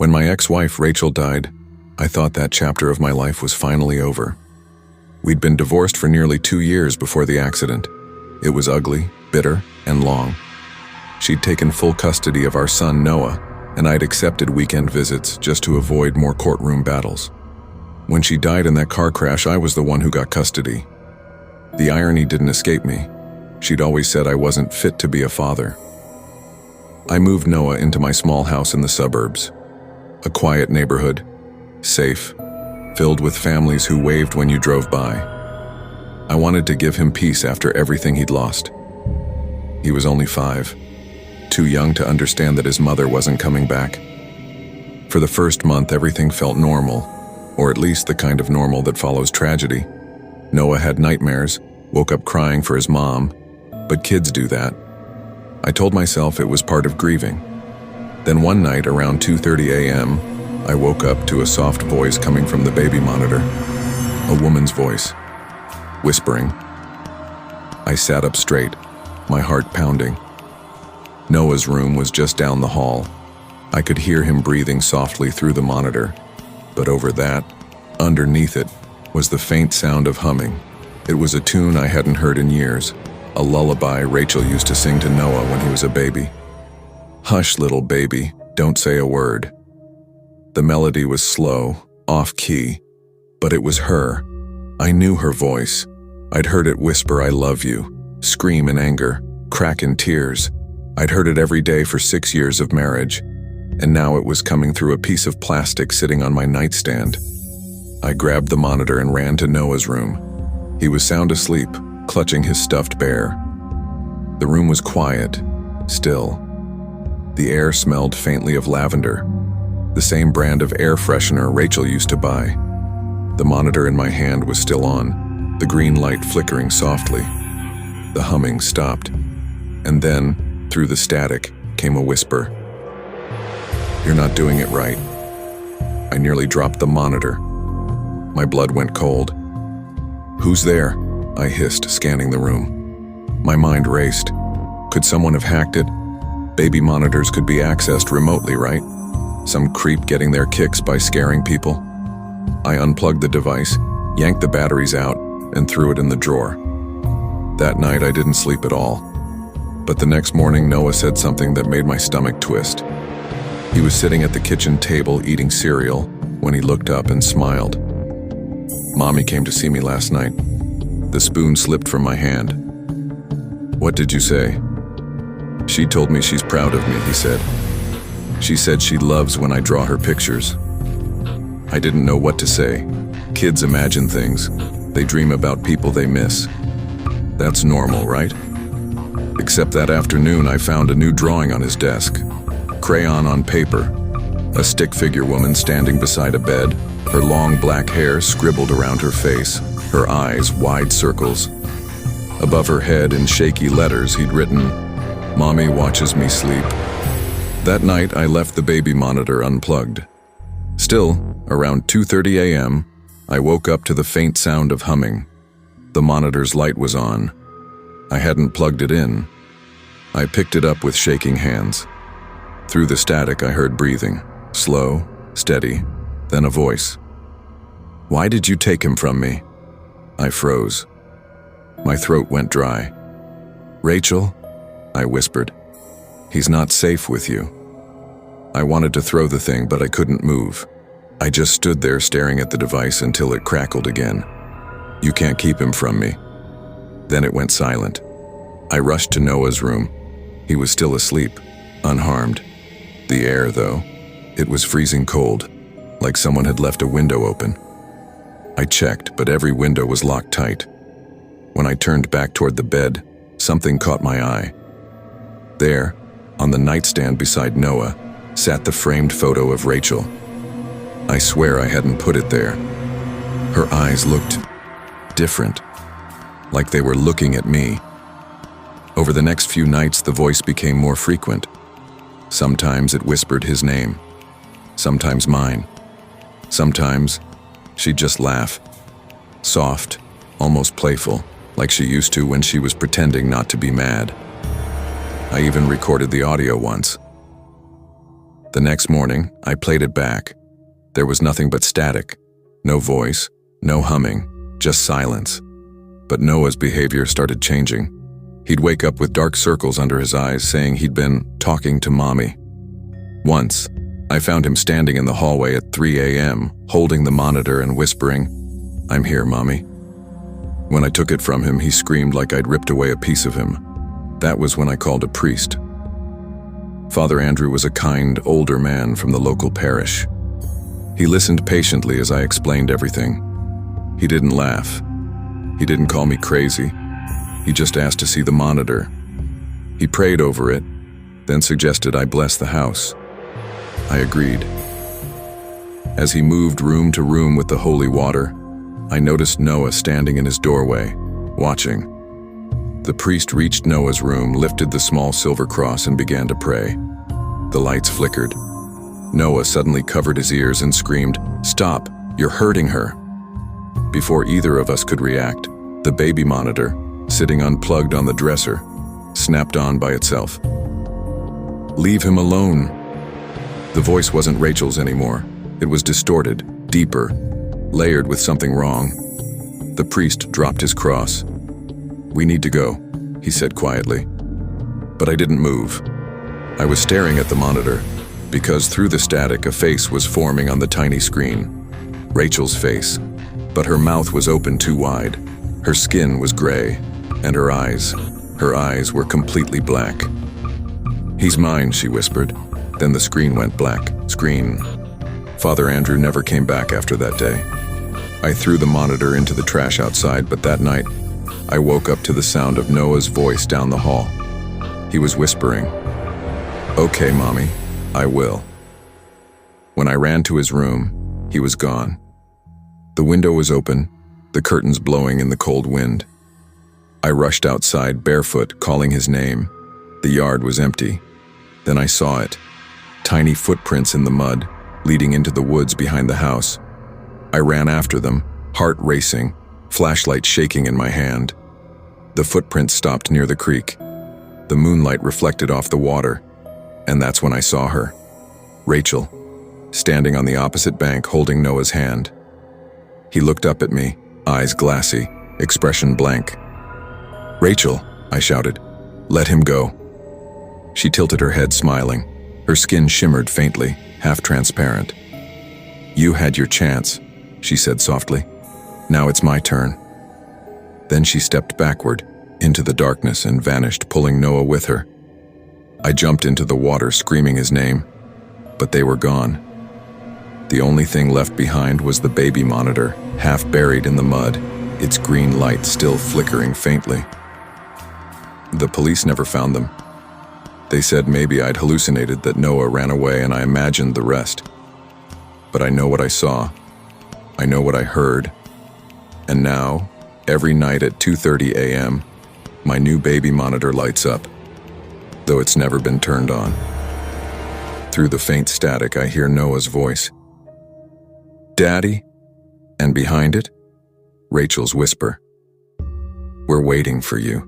When my ex-wife Rachel died, I thought that chapter of my life was finally over. We'd been divorced for nearly 2 years before the accident. It was ugly, bitter, and long. She'd taken full custody of our son Noah, and I'd accepted weekend visits just to avoid more courtroom battles. When she died in that car crash, I was the one who got custody. The irony didn't escape me. She'd always said I wasn't fit to be a father. I moved Noah into my small house in the suburbs. A quiet neighborhood, safe, filled with families who waved when you drove by. I wanted to give him peace after everything he'd lost. He was only 5, too young to understand that his mother wasn't coming back. For the first month, everything felt normal, or at least the kind of normal that follows tragedy. Noah had nightmares, woke up crying for his mom, but kids do that. I told myself it was part of grieving. Then one night around 2:30 a.m., I woke up to a soft voice coming from the baby monitor. A woman's voice, whispering. I sat up straight, my heart pounding. Noah's room was just down the hall. I could hear him breathing softly through the monitor, but over that, underneath it, was the faint sound of humming. It was a tune I hadn't heard in years, a lullaby Rachel used to sing to Noah when he was a baby. Hush, little baby, don't say a word. The melody was slow, off-key, but it was her. I knew her voice. I'd heard it whisper, I love you, scream in anger, crack in tears. I'd heard it every day for 6 years of marriage, and now it was coming through a piece of plastic sitting on my nightstand. I grabbed the monitor and ran to Noah's room. He was sound asleep, clutching his stuffed bear. The room was quiet, still. The air smelled faintly of lavender, the same brand of air freshener Rachel used to buy. The monitor in my hand was still on, the green light flickering softly. The humming stopped, and then, through the static, came a whisper. You're not doing it right. I nearly dropped the monitor. My blood went cold. Who's there? I hissed, scanning the room. My mind raced. Could someone have hacked it? Baby monitors could be accessed remotely, right? Some creep getting their kicks by scaring people. I unplugged the device, yanked the batteries out, and threw it in the drawer. That night I didn't sleep at all. But the next morning Noah said something that made my stomach twist. He was sitting at the kitchen table eating cereal when he looked up and smiled. Mommy came to see me last night. The spoon slipped from my hand. What did you say? She told me she's proud of me, he said. She said she loves when I draw her pictures. I didn't know what to say. Kids imagine things. They dream about people they miss. That's normal, right? Except that afternoon I found a new drawing on his desk. Crayon on paper. A stick figure woman standing beside a bed, her long black hair scribbled around her face, her eyes wide circles. Above her head in shaky letters he'd written, Mommy watches me sleep. That night I left the baby monitor unplugged. Still, around 2:30 a.m., I woke up to the faint sound of humming. The monitor's light was on. I hadn't plugged it in. I picked it up with shaking hands. Through the static I heard breathing, slow, steady, then a voice. Why did you take him from me? I froze. My throat went dry. Rachel, I whispered, he's not safe with you. I wanted to throw the thing, but I couldn't move. I just stood there staring at the device until it crackled again. You can't keep him from me. Then it went silent. I rushed to Noah's room. He was still asleep, unharmed. The air, though, it was freezing cold, like someone had left a window open. I checked, but every window was locked tight. When I turned back toward the bed, something caught my eye. There, on the nightstand beside Noah, sat the framed photo of Rachel. I swear I hadn't put it there. Her eyes looked different, like they were looking at me. Over the next few nights, the voice became more frequent. Sometimes it whispered his name, sometimes mine. Sometimes she'd just laugh, soft, almost playful, like she used to when she was pretending not to be mad. I even recorded the audio once. The next morning, I played it back. There was nothing but static. No voice, no humming, just silence. But Noah's behavior started changing. He'd wake up with dark circles under his eyes, saying he'd been talking to Mommy. Once, I found him standing in the hallway at 3 a.m., holding the monitor and whispering, "I'm here, Mommy." When I took it from him, he screamed like I'd ripped away a piece of him. That was when I called a priest. Father Andrew was a kind, older man from the local parish. He listened patiently as I explained everything. He didn't laugh. He didn't call me crazy. He just asked to see the monitor. He prayed over it, then suggested I bless the house. I agreed. As he moved room to room with the holy water, I noticed Noah standing in his doorway, watching. The priest reached Noah's room, lifted the small silver cross, and began to pray. The lights flickered. Noah suddenly covered his ears and screamed, "Stop! You're hurting her!" Before either of us could react, the baby monitor, sitting unplugged on the dresser, snapped on by itself. "Leave him alone." The voice wasn't Rachel's anymore. It was distorted, deeper, layered with something wrong. The priest dropped his cross. "We need to go," he said quietly. But I didn't move. I was staring at the monitor, because through the static a face was forming on the tiny screen. Rachel's face. But her mouth was open too wide. Her skin was gray, and her eyes were completely black. "He's mine," she whispered. Then the screen went black. Screen. Father Andrew never came back after that day. I threw the monitor into the trash outside, but that night, I woke up to the sound of Noah's voice down the hall. He was whispering, "Okay, Mommy, I will." When I ran to his room, he was gone. The window was open, the curtains blowing in the cold wind. I rushed outside barefoot, calling his name. The yard was empty. Then I saw it. Tiny footprints in the mud, leading into the woods behind the house. I ran after them, heart racing, flashlight shaking in my hand. The footprints stopped near the creek. The moonlight reflected off the water, and that's when I saw her. Rachel, standing on the opposite bank holding Noah's hand. He looked up at me, eyes glassy, expression blank. "Rachel," I shouted, "let him go." She tilted her head, smiling. Her skin shimmered faintly, half transparent. "You had your chance," she said softly. "Now it's my turn." Then she stepped backward, into the darkness, and vanished, pulling Noah with her. I jumped into the water, screaming his name, but they were gone. The only thing left behind was the baby monitor, half buried in the mud, its green light still flickering faintly. The police never found them. They said maybe I'd hallucinated, that Noah ran away, and I imagined the rest. But I know what I saw. I know what I heard. And now, every night at 2:30 a.m., my new baby monitor lights up, though it's never been turned on. Through the faint static, I hear Noah's voice. "Daddy?" And behind it, Rachel's whisper. "We're waiting for you."